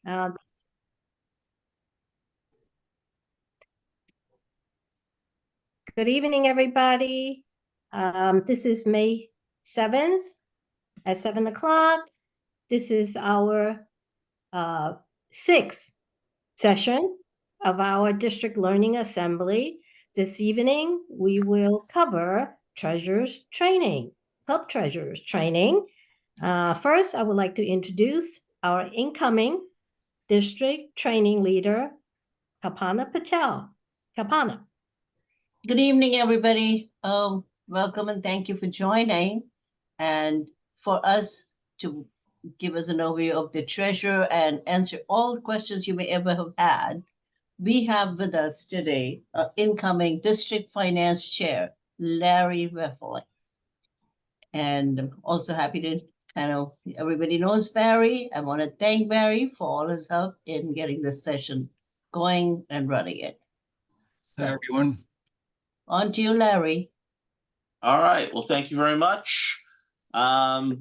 Uh, Good evening, everybody. This is May 7th at 7 o'clock. This is our sixth session of our District Learning Assembly. This evening, we will cover Treasurers Training, Club Treasurers Training. First, I would like to introduce our incoming District Training Leader, Kalpana Patel. Kalpana. Good evening, everybody. Welcome and thank you for joining. And for us to give us an overview of the treasurer and answer all the questions you may ever have had, we have with us today incoming District Finance Chair, Larry Weffel. And I'm also happy to everybody knows Barry. I want to thank Barry for all his help in getting this session going and running it. So, Hi, everyone. On to you, Larry. All right. Well, thank you very much. Guess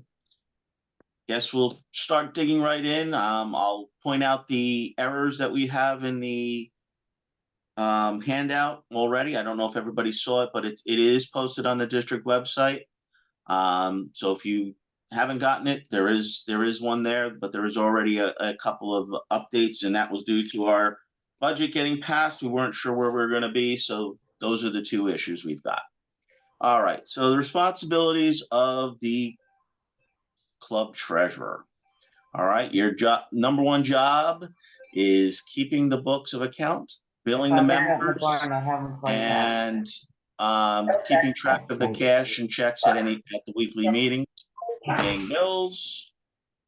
we'll start digging right in. I'll point out the errors that we have in the handout already. I don't know if everybody saw it, but it is posted on the district website. So if you haven't gotten it, there is one there, but there is already a couple of updates, and that was due to our budget getting passed. We weren't sure where we were going to be, so those are the two issues we've got. All right, so the responsibilities of the club treasurer. All right, your job, number one job is keeping the books of account, billing the members, and keeping track of the cash and checks at the weekly meetings, paying bills.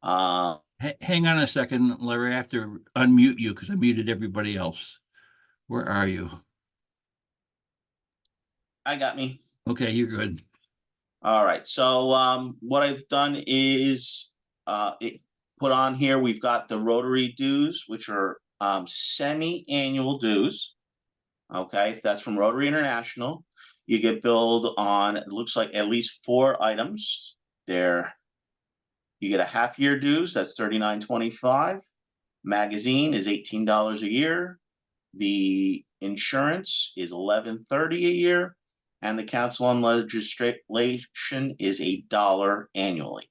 Hang on a second, Larry. I have to unmute you because I muted everybody else. Where are you? I got me. Okay, you're good. All right. So what I've done is put on here, we've got the Rotary dues, which are semi-annual dues. Okay, that's from Rotary International. You get billed on, it looks like at least 4 items. You get a half-year dues, that's $39.25. Magazine is $18 a year. The insurance is $11.30 a year. And the Council on Legislation is $1 annually.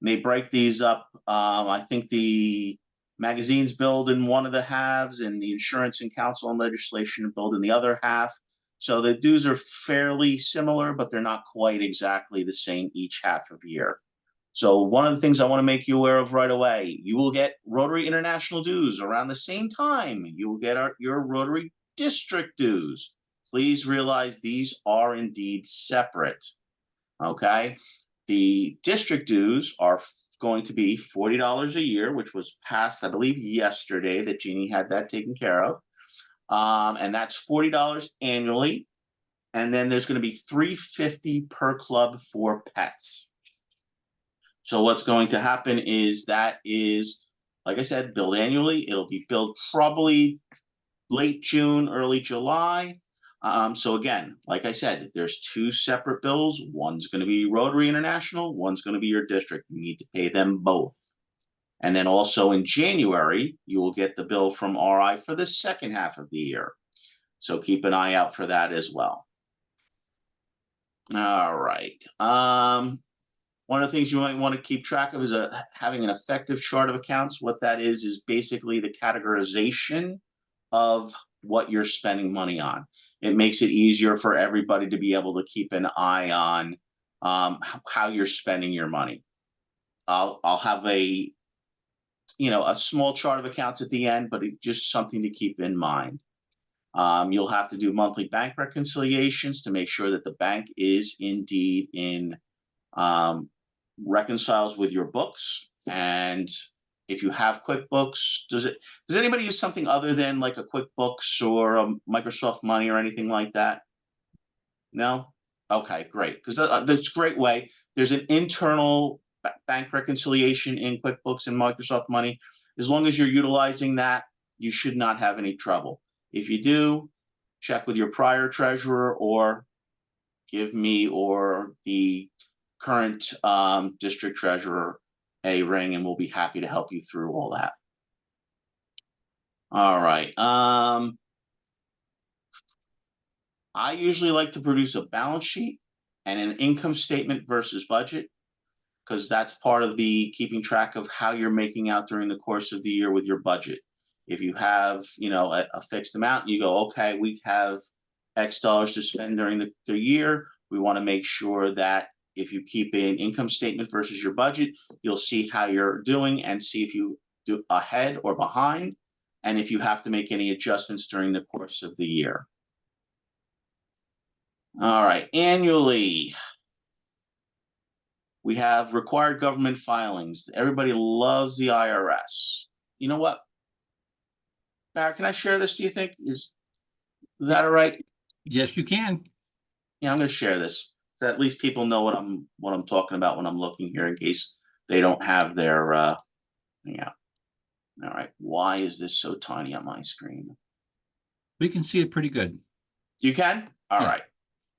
And they break these up. I think the magazine's billed in one of the halves, and the insurance and Council on Legislation are billed in the other half. So the dues are fairly similar, but they're not quite exactly the same each half of year. So one of the things I want to make you aware of right away, you will get Rotary International dues around the same time. You will get your Rotary District dues. Please realize these are indeed separate. Okay, the district dues are going to be $40 a year, which was passed, I believe, yesterday that Jeannie had that taken care of. And that's $40 annually. And then there's going to be $350 per club for pets. So what's going to happen is that is, like I said, billed annually. It'll be billed probably late June, early July. So again, like I said, there's 2 separate bills. One's going to be Rotary International. One's going to be your district. You need to pay them both. And then also in January, you will get the bill from RI for the second half of the year. So keep an eye out for that as well. All right. One of the things you might want to keep track of is having an effective chart of accounts. What that is basically the categorization of what you're spending money on. It makes it easier for everybody to be able to keep an eye on how you're spending your money. I'll have a small chart of accounts at the end, but it's just something to keep in mind. You'll have to do monthly bank reconciliations to make sure that the bank is indeed in reconciles with your books. And if you have QuickBooks, does anybody use something other than like a QuickBooks or a Microsoft Money or anything like that? No? Okay, great. Because that's a great way. There's an internal bank reconciliation in QuickBooks and Microsoft Money. As long as you're utilizing that, you should not have any trouble. If you do, check with your prior treasurer or give me or the current district treasurer a ring, and we'll be happy to help you through all that. All right. I usually like to produce a balance sheet and an income statement versus budget, because that's part of the keeping track of how you're making out during the course of the year with your budget. If you have, a fixed amount, you go, okay, we have X dollars to spend during the year. We want to make sure that if you keep an income statement versus your budget, you'll see how you're doing and see if you do ahead or behind, and if you have to make any adjustments during the course of the year. All right, annually, we have required government filings. Everybody loves the IRS. You know what? Barry, can I share this, do you think? Is that all right? Yes, you can. Yeah, I'm gonna share this. So at least people know what I'm talking about when I'm looking here, in case they don't have their yeah. All right. Why is this so tiny on my screen? We can see it pretty good. You can? All Yeah. right.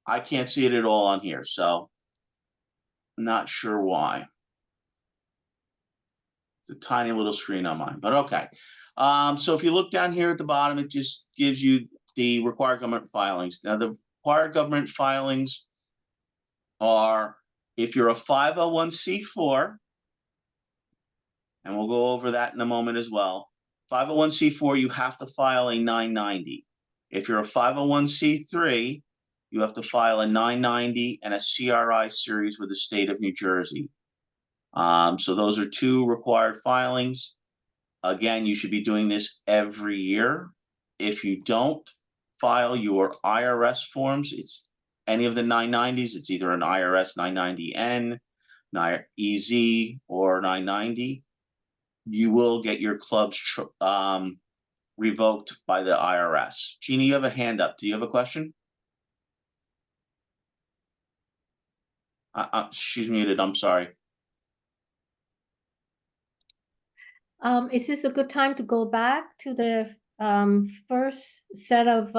I can't see it at all on here, so I'm not sure why. It's a tiny little screen on mine, but okay. So if you look down here at the bottom, it just gives you the required government filings. Now, the required government filings are, if you're a 501c4, and we'll go over that in a moment as well. 501c4, you have to file a 990. If you're a 501c3, you have to file a 990 and a CRI series with the state of New Jersey. So those are two required filings. Again, you should be doing this every year. If you don't file your IRS forms, it's any of the 990s, it's either an IRS 990N, EZ, or 990. You will get your clubs revoked by the IRS. Gina, you have a hand up. Do you have a question? She's muted. I'm sorry. Is this a good time to go back to the first set of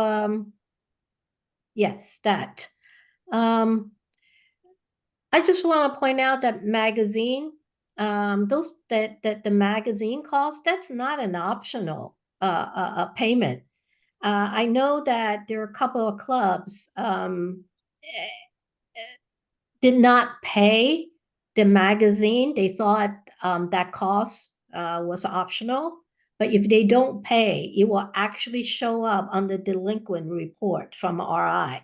yes, that. I just want to point out that magazine, those that the magazine cost, that's not an optional payment. I know that there are a couple of clubs did not pay the magazine. They thought that cost was optional. But if they don't pay, it will actually show up on the delinquent report from RI.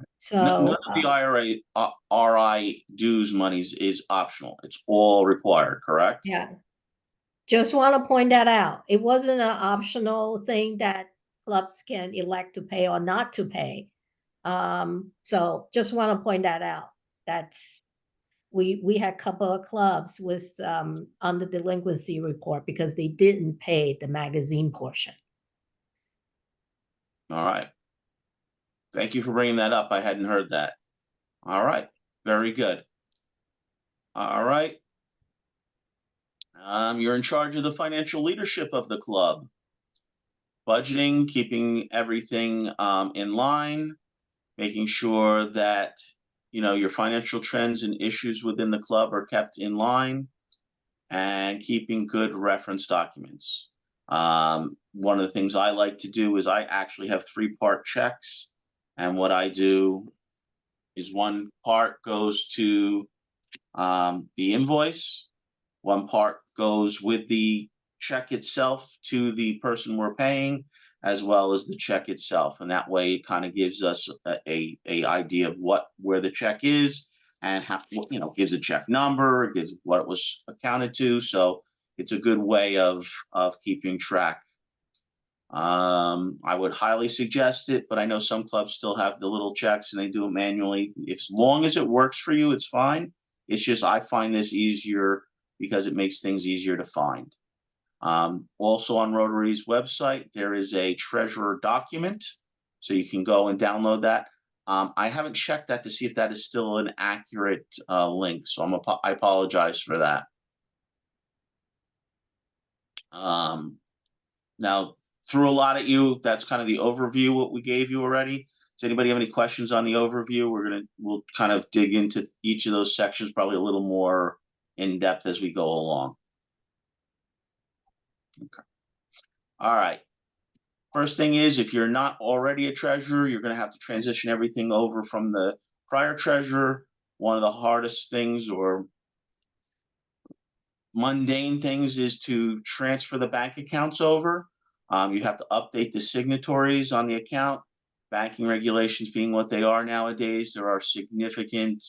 None So of the RI dues monies is optional. It's all required, correct? yeah, just want to point that out. It wasn't an optional thing that clubs can elect to pay or not to pay. So just want to point that out. That's we had a couple of clubs with on the delinquency report because they didn't pay the magazine portion. All right. Thank you for bringing that up. I hadn't heard that. All right. Very good. All right. You're in charge of the financial leadership of the club. Budgeting, keeping everything in line, making sure that your financial trends and issues within the club are kept in line, and keeping good reference documents. One of the things I like to do is I actually have 3-part checks, and what I do is one part goes to the invoice, one part goes with the check itself to the person we're paying, as well as the check itself, and that way it kind of gives us a idea of where the check is, and how, gives a check number, it gives what it was accounted to, so it's a good way of keeping track. I would highly suggest it, but I know some clubs still have the little checks and they do it manually. As long as it works for you, it's fine. It's just I find this easier because it makes things easier to find. Also on Rotary's website, there is a treasurer document, so you can go and download that. I haven't checked that to see if that is still an accurate link, so I apologize for that. Now, threw a lot at you. That's kind of the overview, what we gave you already. Does anybody have any questions on the overview? We'll kind of dig into each of those sections, probably a little more in depth as we go along. Okay. All right. First thing is, if you're not already a treasurer, you're gonna have to transition everything over from the prior treasurer. One of the hardest things or mundane things is to transfer the bank accounts over. You have to update the signatories on the account. Banking regulations being what they are nowadays, there are significant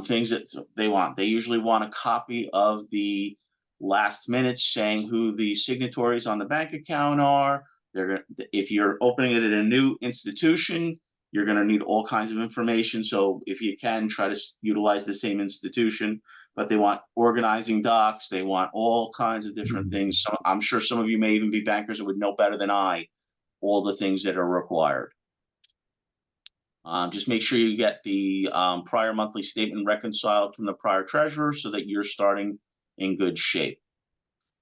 things that they want. They usually want a copy of the last minutes saying who the signatories on the bank account are. If you're opening it at a new institution, you're going to need all kinds of information. So if you can, try to utilize the same institution. But they want organizing docs. They want all kinds of different things. So I'm sure some of you may even be bankers that would know better than I all the things that are required. Just make sure you get the prior monthly statement reconciled from the prior treasurer so that you're starting in good shape.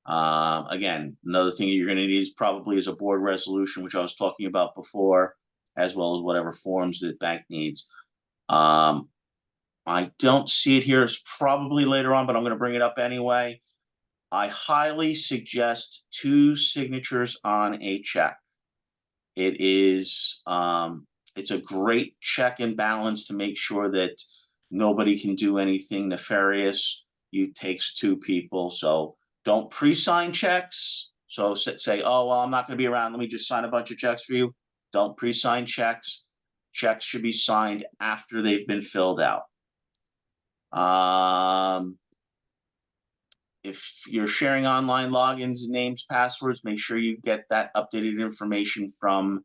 Again, another thing you're going to need is probably a board resolution, which I was talking about before, as well as whatever forms that bank needs. I don't see it here. It's probably later on, but I'm going to bring it up anyway. I highly suggest 2 signatures on a check. It is, it's a check check and balance to make sure that nobody can do anything nefarious. It takes 2 people, so don't pre-sign checks. So say, oh, well, I'm not going to be around. Let me just sign a bunch of checks for you. Don't pre-sign checks. Checks should be signed after they've been filled out. If you're sharing online logins, names, passwords, make sure you get that updated information from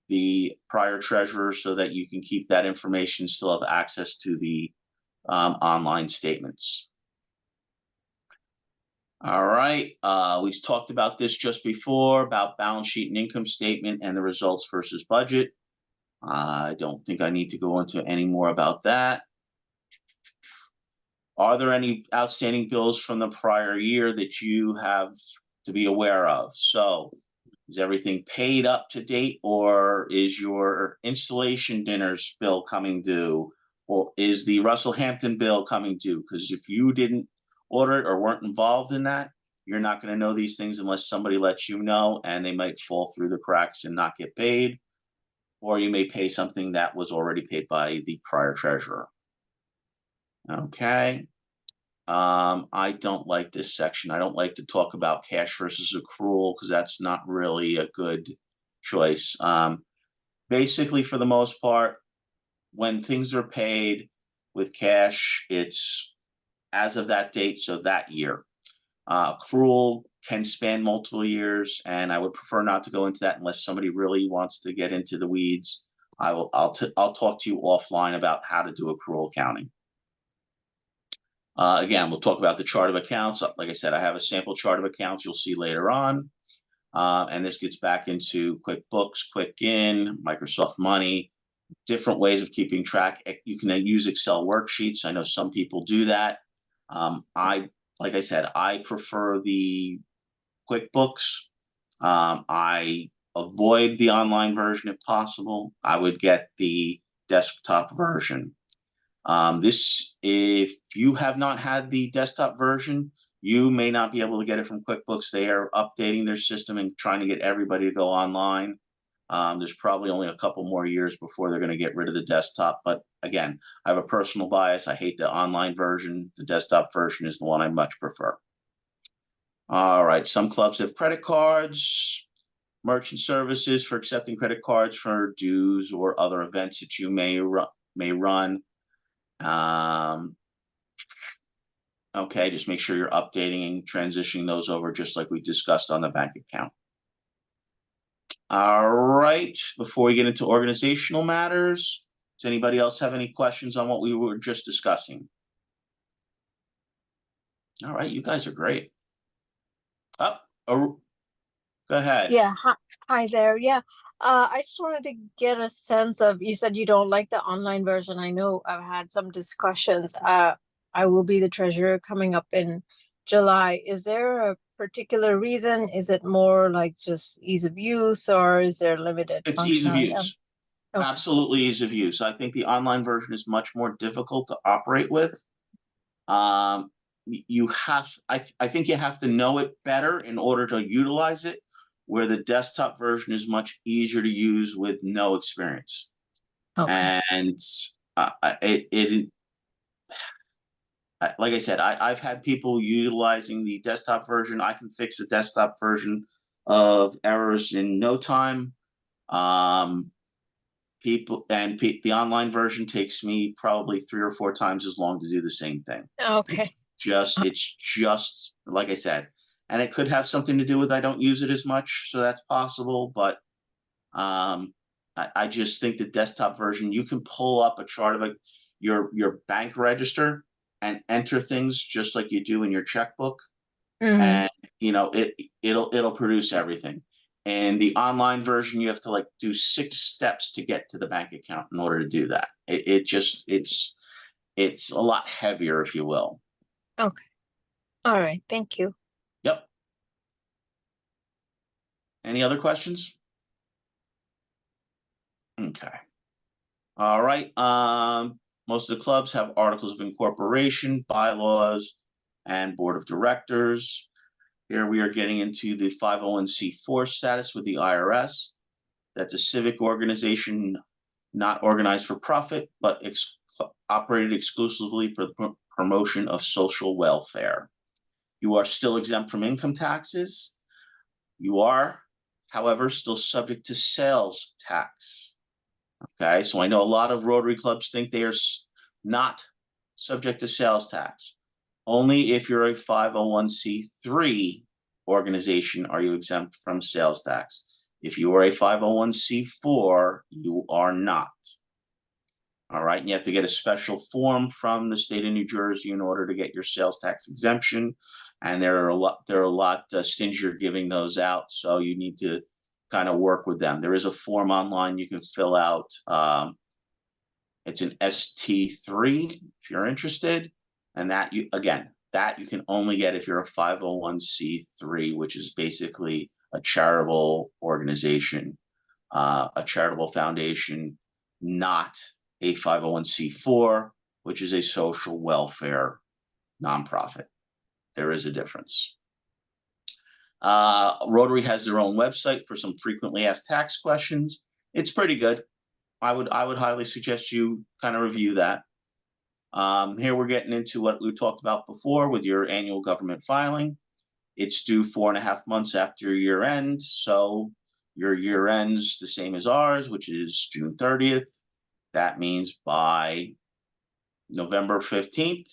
the prior treasurer so that you can keep that information, still have access to the online statements. All right, we talked about this just before, about balance sheet and income statement and the results versus budget. I don't think I need to go into any more about that. Are there any outstanding bills from the prior year that you have to be aware of? So is everything paid up to date, or is your installation dinners bill coming due? Or is the Russell Hampton bill coming due? Because if you didn't order it or weren't involved in that, you're not going to know these things unless somebody lets you know, and they might fall through the cracks and not get paid. Or you may pay something that was already paid by the prior treasurer. Okay. I don't like this section. I don't like to talk about cash versus accrual because that's not really a good choice. Basically, for the most part, when things are paid with cash, it's as of that date, so that year. Accrual can span multiple years, and I would prefer not to go into that unless somebody really wants to get into the weeds. I'll talk to you offline about how to do accrual accounting. Again, we'll talk about the chart of accounts. Like I said, I have a sample chart of accounts you'll see later on. And this gets back into QuickBooks, Quicken, Microsoft Money, different ways of keeping track. You can use Excel worksheets. I know some people do that. Like I said, I prefer the QuickBooks. I avoid the online version if possible. I would get the desktop version. If you have not had the desktop version, you may not be able to get it from QuickBooks. They are updating their system and trying to get everybody to go online. There's probably only a couple more years before they're going to get rid of the desktop. But again, I have a personal bias. I hate the online version. The desktop version is the one I much prefer. All right, some clubs have credit cards, merchant services for accepting credit cards for dues or other events that you may run. Okay, just make sure you're updating and transitioning those over just like we discussed on the bank account. All right, before we get into organizational matters, does anybody else have any questions on what we were just discussing? All right, you guys are great. Oh, go ahead. Yeah, hi there. Yeah, I just wanted to get a sense of, you said you don't like the online version. I know I've had some discussions. I will be the treasurer coming up in July. Is there a particular reason? Is it more like just ease of use, or is there limited It's ease of functionality? use. Okay. Absolutely ease of use. I think the online version is much more difficult to operate with. I think you have to know it better in order to utilize it. where the desktop version is much easier to use with no experience. Okay. And like I said, I've had people utilizing the desktop version. I can fix the desktop version of errors in no time. The online version takes me probably 3 or 4 times as long to do the same thing. Okay. It's just like I said, and it could have something to do with I don't use it as much, so that's possible. But I just think the desktop version, you can pull up a chart of your bank register and enter things just like you do in your checkbook, and it'll produce everything. And the online version, you have to like do 6 steps to get to the bank account in order to do that. It's a lot heavier, if you will. Okay. All right. Thank you. Yep. Any other questions? Okay. All right. Most of the clubs have articles of incorporation, bylaws, and board of directors. Here we are getting into the 501c4 status with the IRS. That's a civic organization not organized for profit, but operated exclusively for the promotion of social welfare. You are still exempt from income taxes. You are, however, still subject to sales tax. Okay, so I know a lot of Rotary clubs think they are not subject to sales tax. Only if you're a 501c3 organization are you exempt from sales tax. If you are a 501c4, you are not. All right, and you have to get a special form from the state of New Jersey in order to get your sales tax exemption, and they're a lot stingier giving those out, so you need to kind of work with them. There is a form online you can fill out. It's an ST3 if you're interested, and that you can only get if you're a 501c3, which is basically a charitable organization, a charitable foundation, not a 501c4, which is a social welfare nonprofit. There is a difference. Rotary has their own website for some frequently asked tax questions. It's pretty good. I would highly suggest you kind of review that. Here we're getting into what we talked about before with your annual government filing. It's due 4.5 months after your year end. So your year ends the same as ours, which is June 30th. That means by November 15th,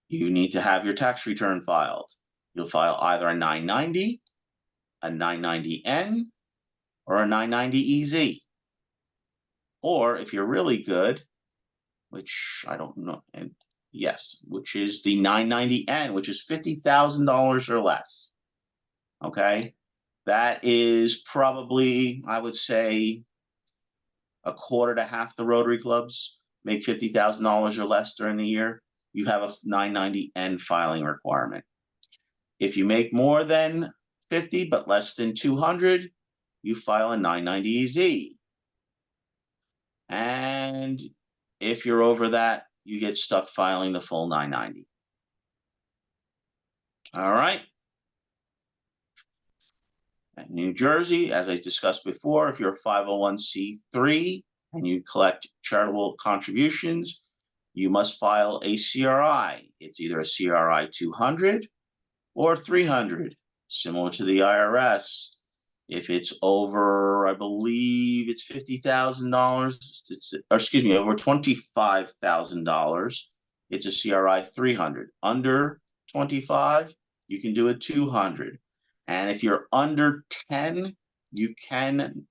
you need to have your tax return filed. You'll file either a 990, a 990N, or a 990EZ. Or if you're really good, which I don't know, and yes, which is the 990N, which is $50,000 or less. Okay, that is probably, I would say, a quarter to half the Rotary clubs make $50,000 or less during the year. You have a 990N filing requirement. If you make more than 50 but less than 200, you file a 990EZ. And if you're over that, you get stuck filing the full 990. All right. At New Jersey, as I discussed before, if you're a 501c3 and you collect charitable contributions, you must file a CRI. It's either a CRI 200 or 300, similar to the IRS. If it's over, I believe it's $50,000, or excuse me, over $25,000, it's a CRI 300. Under 25, you can do a 200. And if you're under 10, you can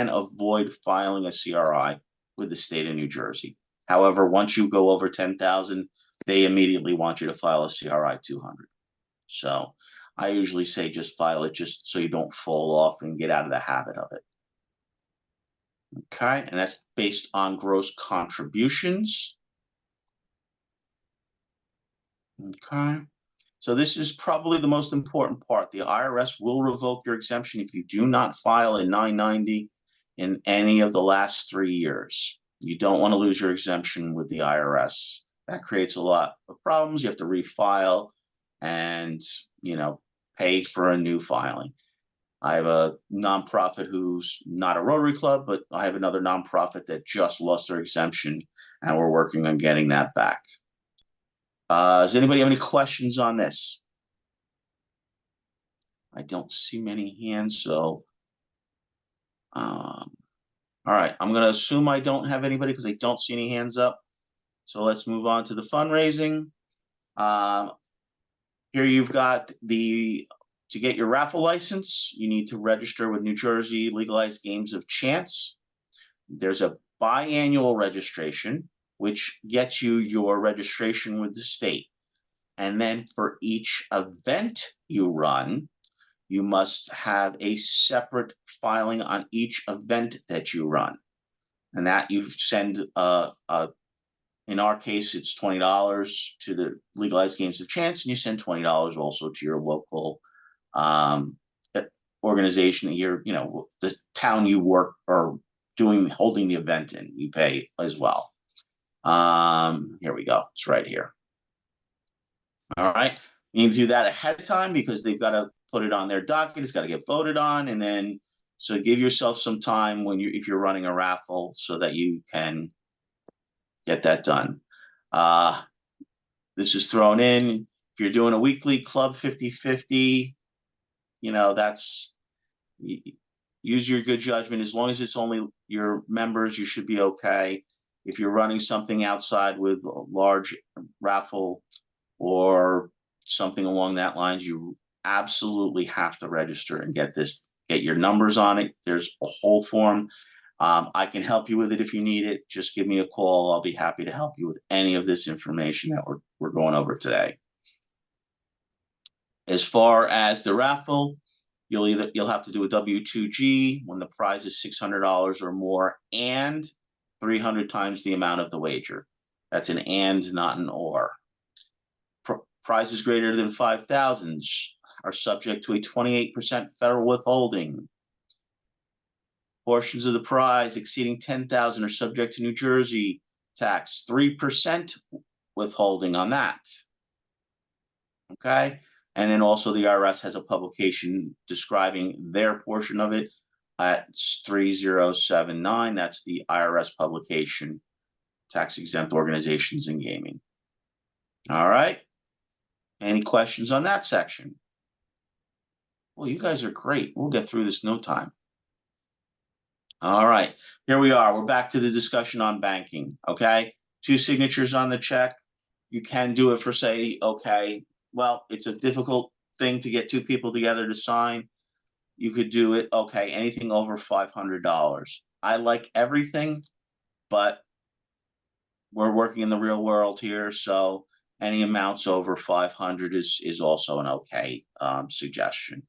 avoid filing a CRI with the state of New Jersey. However, once you go over 10,000, they immediately want you to file a CRI 200. So I usually say just file it just so you don't fall off and get out of the habit of it. Okay, and that's based on gross contributions. Okay, so this is probably the most important part. The IRS will revoke your exemption if you do not file a 990 in any of the last 3 years. You don't want to lose your exemption with the IRS. That creates a lot of problems. You have to refile and, pay for a new filing. I have a nonprofit who's not a Rotary Club, but I have another nonprofit that just lost their exemption, and we're working on getting that back. Does anybody have any questions on this? I don't see many hands, so all right, I'm going to assume I don't have anybody because I don't see any hands up. So let's move on to the fundraising. Here you've got to get your raffle license, you need to register with New Jersey Legalized Games of Chance. There's a biannual registration, which gets you your registration with the state. And then for each event you run, you must have a separate filing on each event that you run. And that you send, in our case, it's $20 to the Legalized Games of Chance, and you send $20 also to your local organization that you're, the town you work or holding the event in, you pay as well. Here we go. It's right here. All right. You need to do that ahead of time because they've got to put it on their docket. It's got to get voted on. And then, so give yourself some time if you're running a raffle so that you can get that done. This is thrown in. If you're doing a weekly club 50-50, use your good judgment. As long as it's only your members, you should be okay. If you're running something outside with a large raffle or something along that lines, you absolutely have to register and get your numbers on it. There's a whole form. I can help you with it if you need it. Just give me a call. I'll be happy to help you with any of this information that we're going over today. As far as the raffle, you'll have to do a W-2G when the prize is $600 or more and 300 times the amount of the wager. That's an and, not an or. Prizes greater than 5,000 are subject to a 28% federal withholding. Portions of the prize exceeding 10,000 are subject to New Jersey tax, 3% withholding on that. Okay, and then also the IRS has a publication describing their portion of it. It's 3079. That's the IRS publication, tax exempt organizations in gaming. All right. Any questions on that section? Well, you guys are great. We'll get through this in no time. All right, here we are. We're back to the discussion on banking, okay? 2 signatures on the check. You can do it for, say, okay, well, it's a difficult thing to get 2 people together to sign. You could do it, okay, anything over $500. I like everything, but we're working in the real world here, so any amounts over 500 is also an okay suggestion.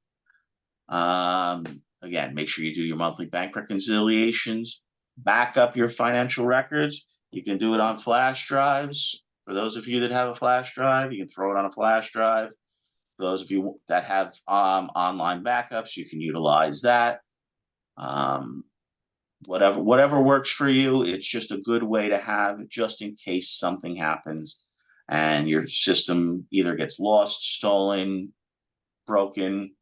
Again, make sure you do your monthly bank reconciliations, back up your financial records. You can do it on flash drives. For those of you that have a flash drive, you can throw it on a flash drive. For those of you that have online backups, you can utilize that. Whatever works for you. It's just a good way to have just in case something happens and your system either gets lost, stolen, broken,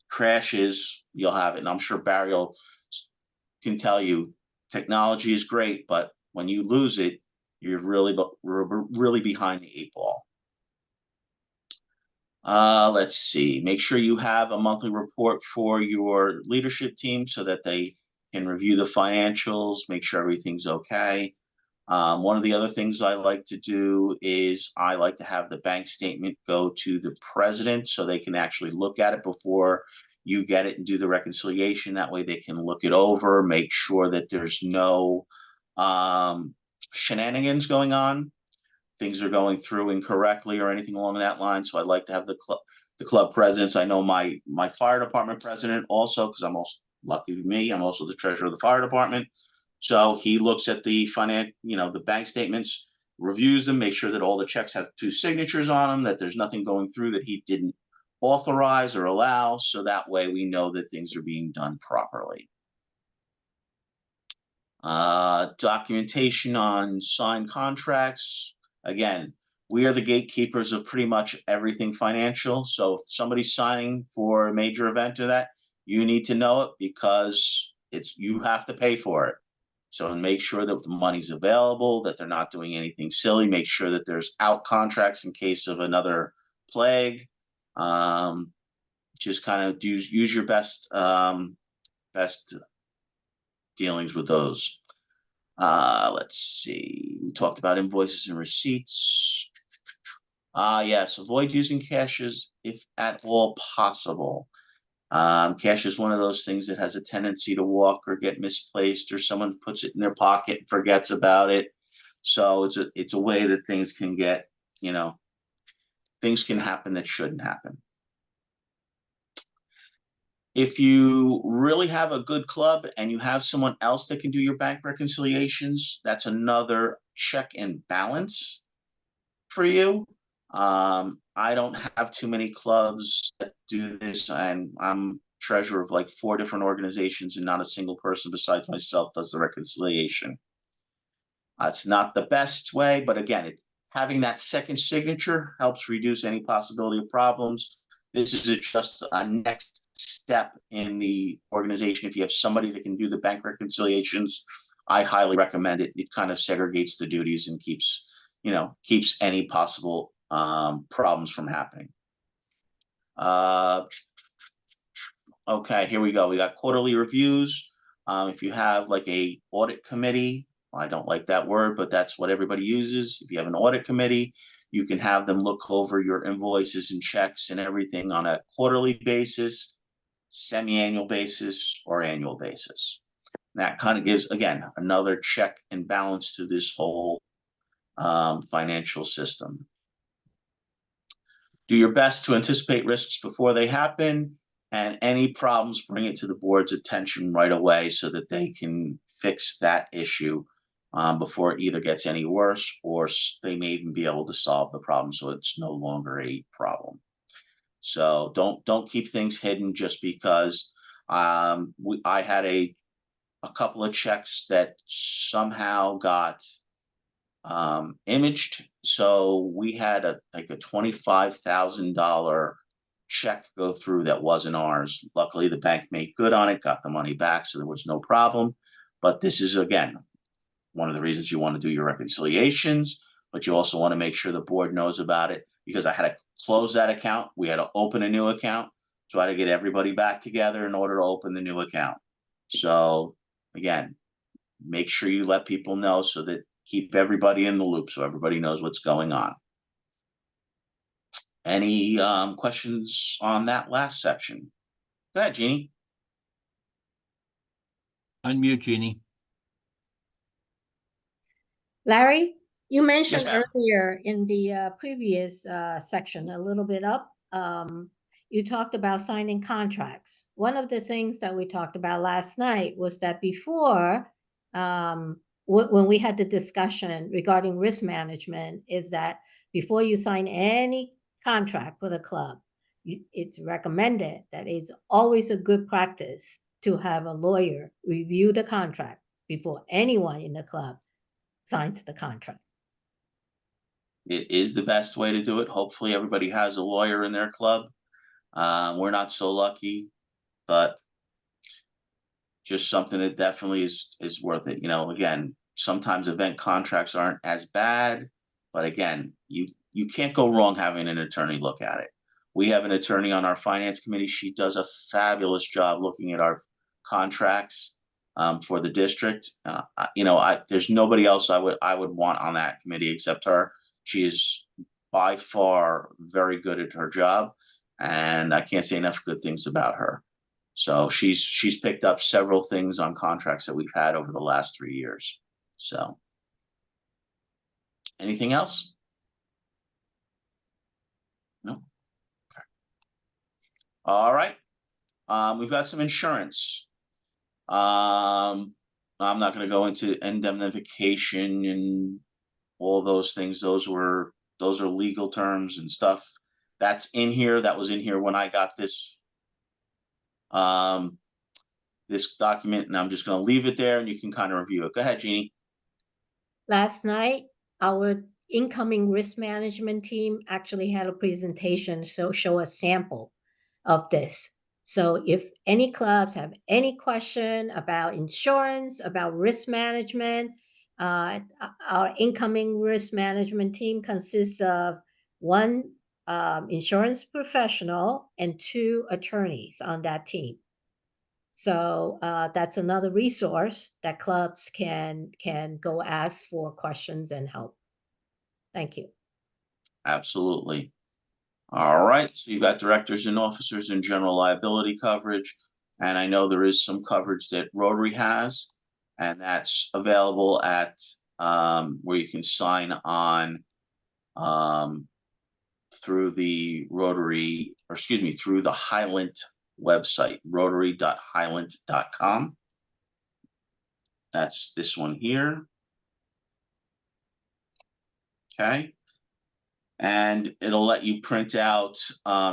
crashes, you'll have it. And I'm sure Barry can tell you technology is great, but when you lose it, you're really behind the 8 ball. Let's see. Make sure you have a monthly report for your leadership team so that they can review the financials, make sure everything's okay. One of the other things I like to do is I like to have the bank statement go to the president so they can actually look at it before you get it and do the reconciliation. That way they can look it over, make sure that there's no shenanigans going on, things are going through incorrectly or anything along that line. So I like to have the club presidents. I know my fire department president also, because I'm also lucky to me, I'm also the treasurer of the fire department. So he looks at the the bank statements, reviews them, make sure that all the checks have 2 signatures on them, that there's nothing going through that he didn't authorize or allow. So that way we know that things are being done properly. Documentation on signed contracts. Again, we are the gatekeepers of pretty much everything financial. So if somebody's signing for a major event or that, you need to know it because you have to pay for it. So make sure that the money's available, that they're not doing anything silly. Make sure that there's out contracts in case of another plague. Just kind of use your best dealings with those. Let's see. We talked about invoices and receipts. Yes, avoid using cashes if at all possible. Cash is one of those things that has a tendency to walk or get misplaced, or someone puts it in their pocket and forgets about it. So it's a way that things can get, things can happen that shouldn't happen. If you really have a good club and you have someone else that can do your bank reconciliations, that's another check and balance for you. I don't have too many clubs that do this, and I'm treasurer of like 4 different organizations, and not a single person besides myself does the reconciliation. It's not the best way, but again, having that second signature helps reduce any possibility of problems. This is just a next step in the organization. If you have somebody that can do the bank reconciliations, I highly recommend it. It kind of segregates the duties and keeps any possible problems from happening. Okay, here we go. We got quarterly reviews. If you have like a audit committee, I don't like that word, but that's what everybody uses. If you have an audit committee, you can have them look over your invoices and checks and everything on a quarterly basis, semi-annual basis, or annual basis. And that kind of gives, again, another check and balance to this whole financial system. Do your best to anticipate risks before they happen, and any problems, bring it to the board's attention right away so that they can fix that issue before it either gets any worse, or they may even be able to solve the problem so it's no longer a problem. So don't keep things hidden just because. I had a couple of checks that somehow got imaged. So we had like a $25,000 check go through that wasn't ours. Luckily, the bank made good on it, got the money back, so there was no problem. But this is, again, one of the reasons you want to do your reconciliations, but you also want to make sure the board knows about it, because I had to close that account. We had to open a new account. So I had to get everybody back together in order to open the new account. So again, make sure you let people know so that keep everybody in the loop so everybody knows what's going on. Any questions on that last section? Go ahead, Jeannie. Unmute, Jeannie. Larry, you mentioned ma'am. earlier in the previous section, a little bit up, you talked about signing contracts. One of the things that we talked about last night was that before, when we had the discussion regarding risk management, is that before you sign any contract for the club, it's recommended that it's always a good practice to have a lawyer review the contract before anyone in the club signs the contract. It is the best way to do it. Hopefully everybody has a lawyer in their club. We're not so lucky, but just something that definitely is worth it. Again, sometimes event contracts aren't as bad, but again, you can't go wrong having an attorney look at it. We have an attorney on our finance committee. She does a fabulous job looking at our contracts for the district. There's nobody else I would want on that committee except her. She is by far very good at her job, and I can't say enough good things about her. So she's picked up several things on contracts that we've had over the last 3 years. So anything else? No. Okay. All right. We've got some insurance. I'm not going to go into indemnification and all those things. Those are legal terms and stuff. That's in here. That was in here when I got this this document, and I'm just going to leave it there and you can kind of review it. Go ahead, Jeannie. Last night, our incoming risk management team actually had a presentation, so show a sample of this. So if any clubs have any question about insurance, about risk management, our incoming risk management team consists of one insurance professional and 2 attorneys on that team. So that's another resource that clubs can go ask for questions and help. Thank you. Absolutely. All right, so you got directors and officers and general liability coverage. And I know there is some coverage that Rotary has, and that's available at where you can sign on through the Rotary, or excuse me, through the Hylant website, rotary.hylant.com. That's this one here. Okay. And it'll let you print out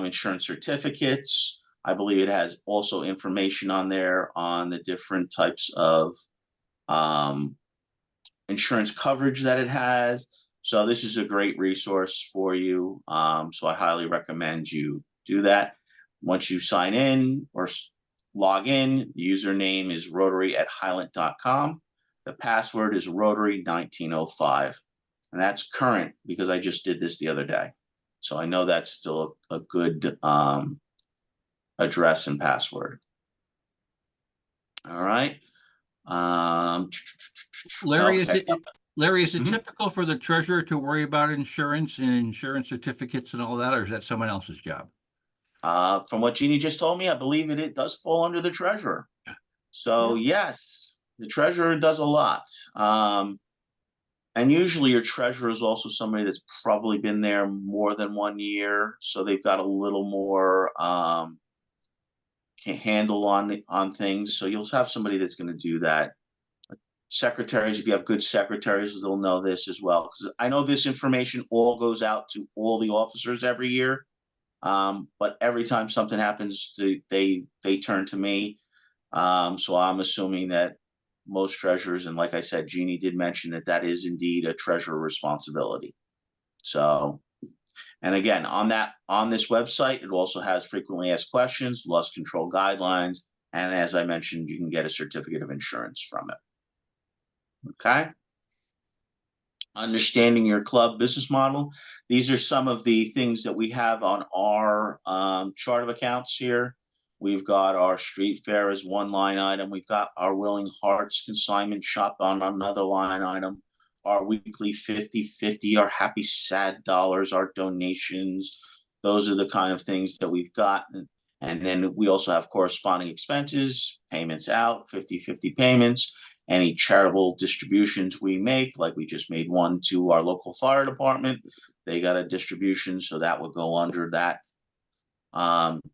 insurance certificates. I believe it has also information on there on the different types of insurance coverage that it has. So this is a great resource for you. So I highly recommend you do that. Once you sign in or log in, the username is rotary@hylant.com. The password is rotary1905. And that's current because I just did this the other day. So I know that's still a good address and password. All right. Larry, okay. Larry, is it typical for the treasurer to worry about insurance and insurance certificates and all that, or is that someone else's job? From what Jeannie just told me, I believe it does fall under the treasurer. So yes, the treasurer does a lot. And usually your treasurer is also somebody that's probably been there more than 1 year. So they've got a little more handle on things. So you'll have somebody that's going to do that. Secretaries, if you have good secretaries, they'll know this as well. Because I know this information all goes out to all the officers every year. But every time something happens, they turn to me. So I'm assuming that most treasurers, and like I said, Jeannie did mention that is indeed a treasurer responsibility. So, and again, on this website, it also has frequently asked questions, loss control guidelines, and as I mentioned, you can get a certificate of insurance from it. Okay. Understanding your club business model. These are some of the things that we have on our chart of accounts here. We've got our street fair as one line item. We've got our Willing Hearts consignment shop on another line item. Our weekly 50/50, our happy sad dollars, our donations. Those are the kind of things that we've got. And then we also have corresponding expenses, payments out, 50/50 payments. Any charitable distributions we make, like we just made one to our local fire department, they got a distribution, so that would go under that.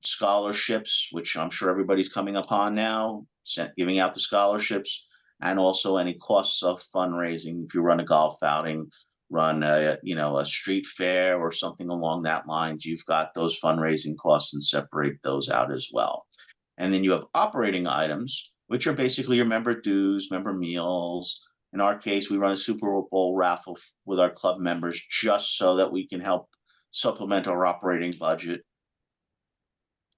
Scholarships, which I'm sure everybody's coming upon now, giving out the scholarships, and also any costs of fundraising. If you run a golf outing, run a street fair or something along that lines, you've got those fundraising costs and separate those out as well. And then you have operating items, which are basically your member dues, member meals. In our case, we run a Super Bowl raffle with our club members just so that we can help supplement our operating budget.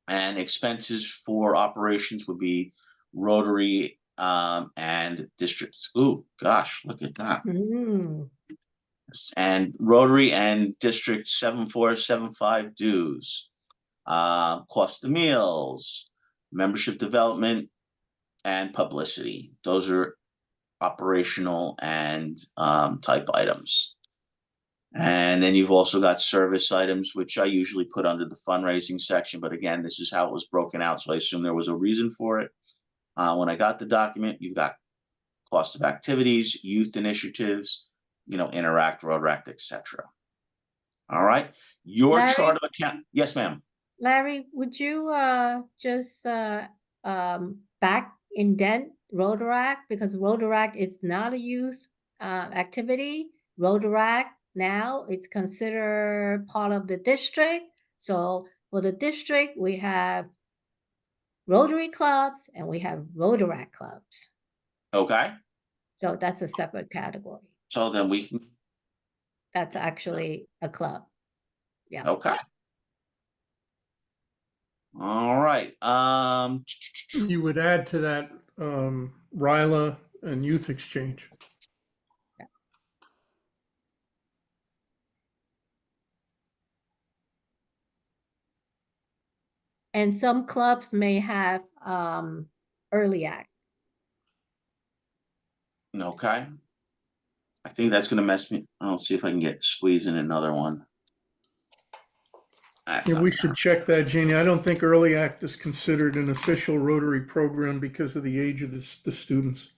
And expenses for operations would be Rotary and districts. Ooh, gosh, look at that. And Rotary and District 7475 dues, cost of meals, membership development, and publicity. Those are operational and type items. And then you've also got service items, which I usually put under the fundraising section. But again, this is how it was broken out. So I assume there was a reason for it. When I got the document, you've got cost of activities, youth initiatives, Interact, Rotaract, etc. All right. Your Larry? chart of account. Yes, ma'am. Larry, would you just back indent Rotaract, because Rotaract is not a youth activity. Rotaract now it's considered part of the district. So for the district, we have Rotary clubs and we have Rotaract clubs. Okay. So that's a separate category. So then we can. That's actually a club. Yeah. Okay. All right. You would add to that RILA and Youth Exchange. And some clubs may have early act. Okay. I think that's gonna mess me. I'll see if I can get squeeze in another one. That's Yeah, not we gonna should check that, Jeannie. I don't think Early Act is considered an official Rotary program because of the age of the students.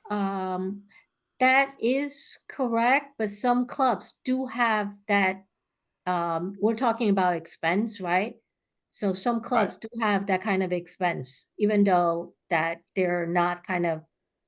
That is correct, but some clubs do have that. We're talking about expense, right? So some clubs do have that kind of expense, even though that they're not kind of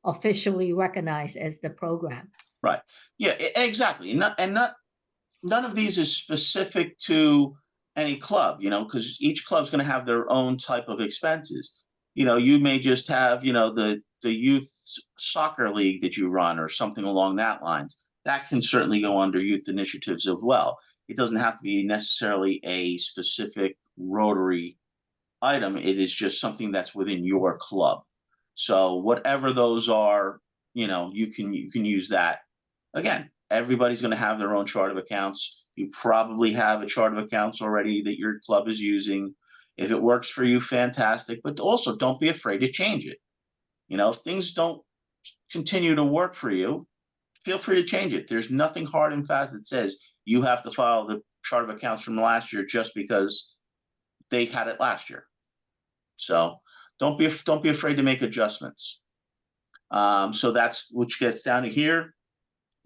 officially recognized as the program. Right. Yeah, exactly. None of these is specific to any club, because each club's going to have their own type of expenses. You may just have, the youth soccer league that you run or something along that lines. That can certainly go under youth initiatives as well. It doesn't have to be necessarily a specific Rotary item. It is just something that's within your club. So whatever those are, you can use that. Again, everybody's going to have their own chart of accounts. You probably have a chart of accounts already that your club is using. If it works for you, fantastic. But also, don't be afraid to change it. If things don't continue to work for you, feel free to change it. There's nothing hard and fast that says you have to follow the chart of accounts from last year just because they had it last year. So don't be afraid to make adjustments. So that's which gets down to here.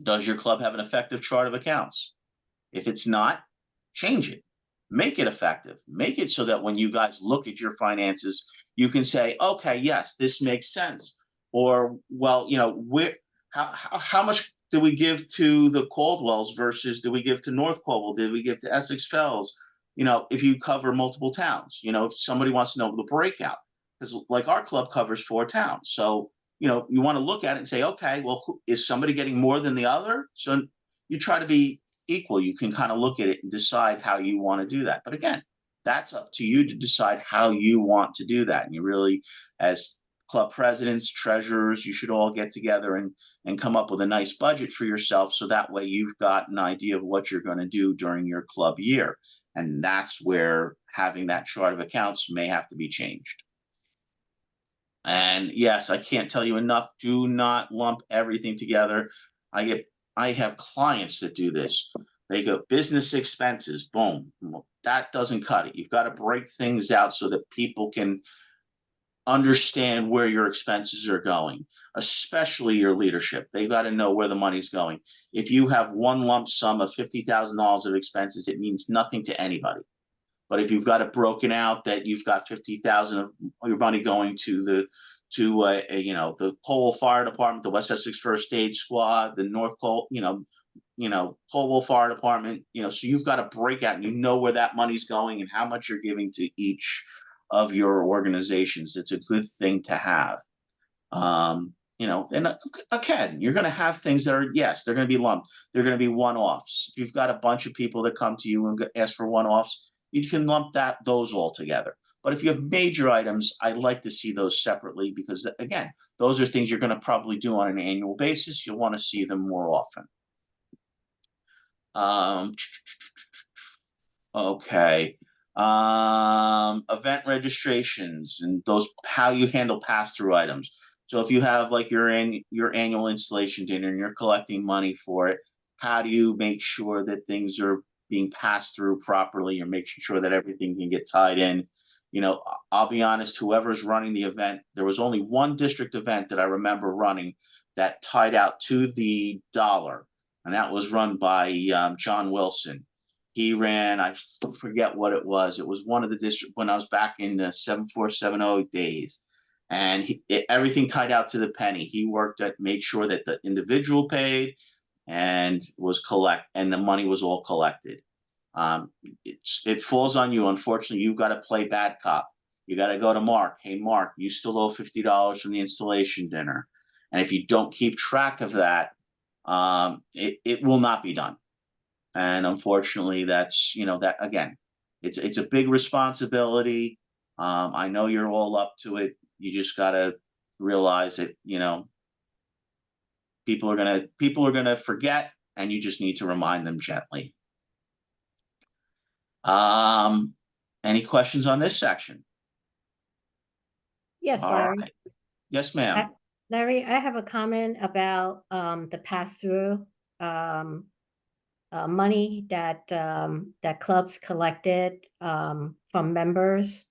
Does your club have an effective chart of accounts? If it's not, change it. Make it effective. Make it so that when you guys look at your finances, you can say, okay, yes, this makes sense. Or, well, how much do we give to the Caldwells versus do we give to North Caldwell? Did we give to Essex Fells? If you cover multiple towns, if somebody wants to know the breakout, because like our club covers 4 towns. So, you want to look at it and say, okay, well, is somebody getting more than the other? So you try to be equal. You can kind of look at it and decide how you want to do that. But again, that's up to you to decide how you want to do that. And you really, as club presidents, treasurers, you should all get together and come up with a nice budget for yourself. So that way you've got an idea of what you're going to do during your club year. And that's where having that chart of accounts may have to be changed. And yes, I can't tell you enough. Do not lump everything together. I have clients that do this. They go business expenses, boom. Well, that doesn't cut it. You've got to break things out so that people can understand where your expenses are going, especially your leadership. They've got to know where the money's going. If you have one lump sum of $50,000 of expenses, it means nothing to anybody. But if you've got it broken out that you've got 50,000 of your money going to the Caldwell Fire Department, the West Essex First Aid Squad, the North Caldwell, Caldwell Fire Department, so you've got to break out and you know where that money's going and how much you're giving to each of your organizations. It's a good thing to have. And again, you're going to have things that are, yes, they're going to be lumped. They're going to be one-offs. If you've got a bunch of people that come to you and ask for one-offs, you can lump those all together. But if you have major items, I like to see those separately because, again, those are things you're going to probably do on an annual basis. You'll want to see them more often. Okay. Event registrations and those, how you handle pass-through items. So if you have like your annual installation dinner and you're collecting money for it, how do you make sure that things are being passed through properly? You're making sure that everything can get tied in. I'll be honest, whoever's running the event, there was only one district event that I remember running that tied out to the dollar, and that was run by John Wilson. He ran, I forget what it was. It was one of the district when I was back in the 7470 days, and everything tied out to the penny. He made sure that the individual paid and and the money was all collected. It falls on you. Unfortunately, you've got to play bad cop. You got to go to Mark. Hey, Mark, you still owe $50 from the installation dinner. And if you don't keep track of that, it will not be done. And unfortunately, that's, that again, it's a big responsibility. I know you're all up to it. You just gotta realize that, people are gonna forget, and you just need to remind them gently. Any questions on this section? Yes, All Larry. right. Yes, ma'am. Larry, I have a comment about the pass-through money that that clubs collected from members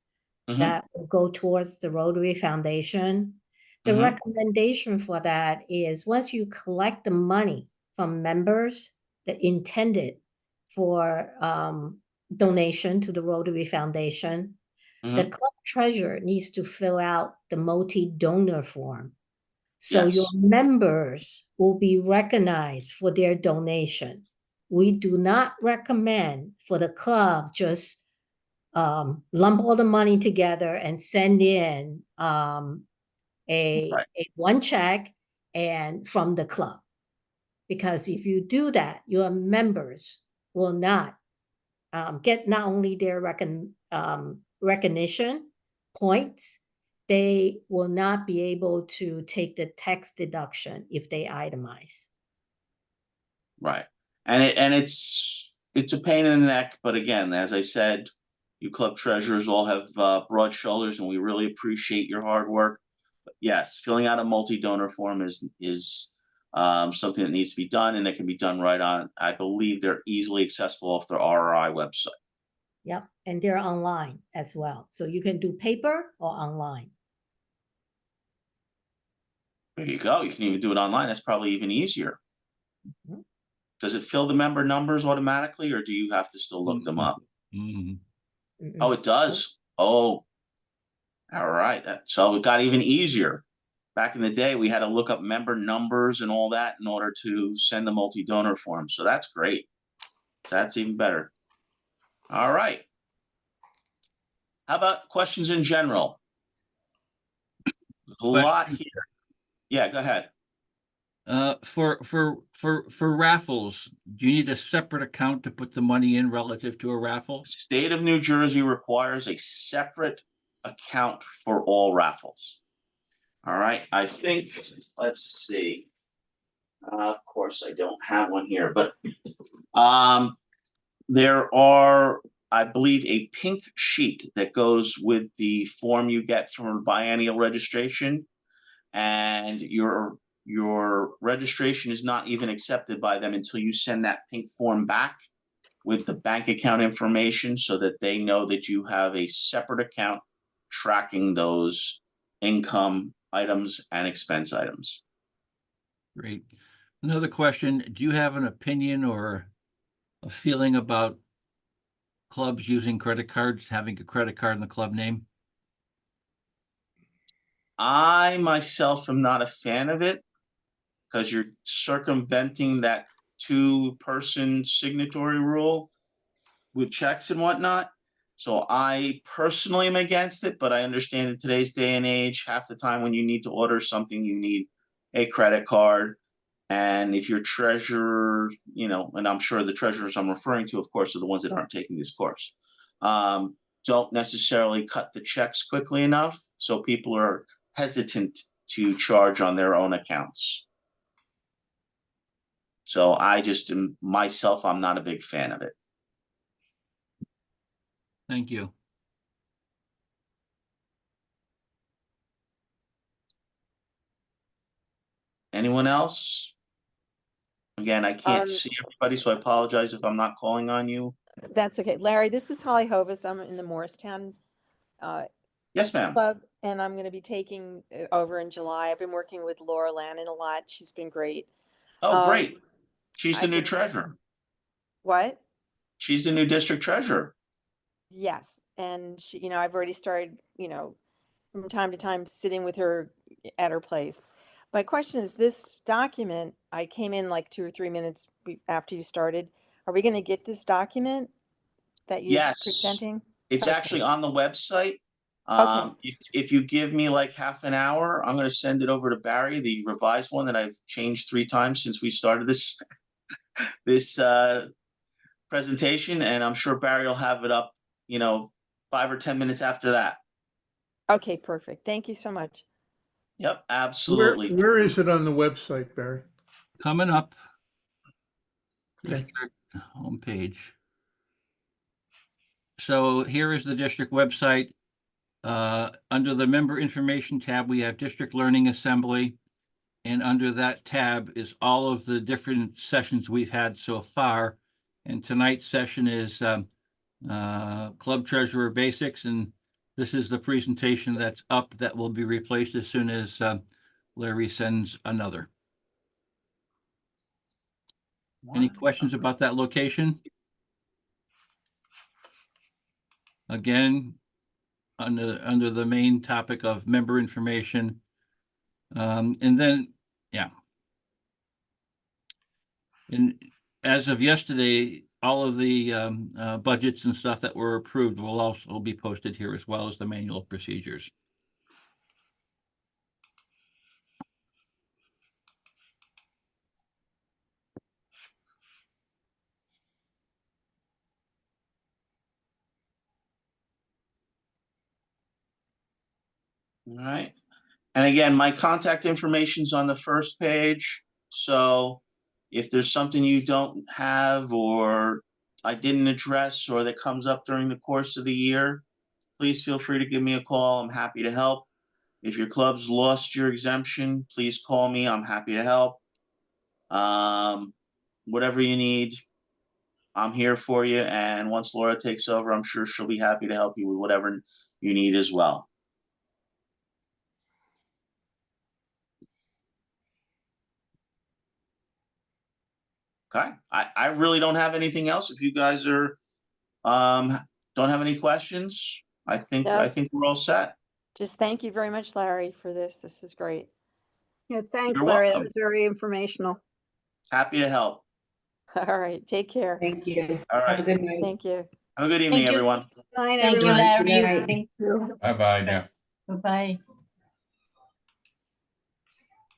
Mhm. that will go towards the Rotary Foundation. The Mhm. recommendation for that is once you collect the money from members that intended for donation to the Rotary Foundation, the Mhm. club treasurer needs to fill out the multi-donor form. So your Yes. members will be recognized for their donation. We do not recommend for the club just lump all the money together and send in Right. a one check and from the club. Because if you do that, your members will not get not only their recognition points, they will not be able to take the tax deduction if they itemize. Right. And it's a pain in the neck, but again, as I said, you club treasurers all have broad shoulders, and we really appreciate your hard work. But yes, filling out a multi-donor form is something that needs to be done, and it can be done right on. I believe they're easily accessible off the RRI website. Yep, and they're online as well. So you can do paper or online. There you go. You can even do it online. That's probably even easier. Mhm. Does it fill the member numbers automatically, or do you have to still look them up? Mhm. Oh, it does. Oh, all right. So it got even easier. Back in the day, we had to look up member numbers and all that in order to send the multi-donor form. So that's great. That's even better. All right. How about questions in general? A lot Question. here. Yeah, go ahead. For raffles, do you need a separate account to put the money in relative to a raffle? State of New Jersey requires a separate account for all raffles. All right. I think, let's see. Of course, I don't have one here, but there are, I believe, a pink sheet that goes with the form you get from biennial registration, and your registration is not even accepted by them until you send that pink form back with the bank account information so that they know that you have a separate account tracking those income items and expense items. Great. Another question, do you have an opinion or a feeling about clubs using credit cards, having a credit card in the club name? I myself am not a fan of it because you're circumventing that two-person signatory rule with checks and whatnot. So I personally am against it, but I understand in today's day and age, half the time when you need to order something, you need a credit card. And if your treasurer, and I'm sure the treasurers I'm referring to, of course, are the ones that aren't taking this course, don't necessarily cut the checks quickly enough. So people are hesitant to charge on their own accounts. So I just myself, I'm not a big fan of it. Thank you. Anyone else? Again, I can't see everybody, so I apologize if I'm not calling on you. That's okay. Larry, this is Holly Hovis. I'm in the Morristown Yes, ma'am. Club, and I'm going to be taking over in July. I've been working with Laura Lannon a lot. She's been great. Oh, great. She's the I've new been- treasurer. What? She's the new district treasurer. Yes. And she, I've already started, from time to time sitting with her at her place. My question is, this document, I came in like 2 or 3 minutes after you started. Are we going to get this document that you're Yes. presenting? It's Okay. actually on the website. If you give me like half an hour, I'm gonna send it over to Barry, the revised one that I've changed 3 times since we started this this presentation, and I'm sure Barry will have it up, 5 or 10 minutes after that. Okay, perfect. Thank you so much. Yep, absolutely. Where is it on the website, Barry? Coming up. Okay. District homepage. So here is the district website. Under the member information tab, we have District Learning Assembly. And under that tab is all of the different sessions we've had so far. And tonight's session is Club Treasurer Basics. And this is the presentation that's up that will be replaced as soon as Larry sends another. Any questions about that location? Again, under the main topic of member information. And then, yeah. And as of yesterday, all of the budgets and stuff that were approved will also be posted here, as well as the manual procedures. All right. And again, my contact information's on the first page. So if there's something you don't have or I didn't address or that comes up during the course of the year, please feel free to give me a call. I'm happy to help. If your club's lost your exemption, please call me. I'm happy to help. Whatever you need, I'm here for you. And once Laura takes over, I'm sure she'll be happy to help you with whatever you need as well. Okay, I really don't have anything else. If you guys are don't have any questions, I think we're all set. Just thank you very much, Larry, for this. This is great. Yeah, thanks, You're Larry. That welcome. was very informational. Happy to help. All right, take care. Thank you. All Have a right. good night. Thank you. Have a good evening, Thank you. everyone. Night, Thank you, everyone. Larry. Good night. Thank Bye-bye now. you. Bye-bye.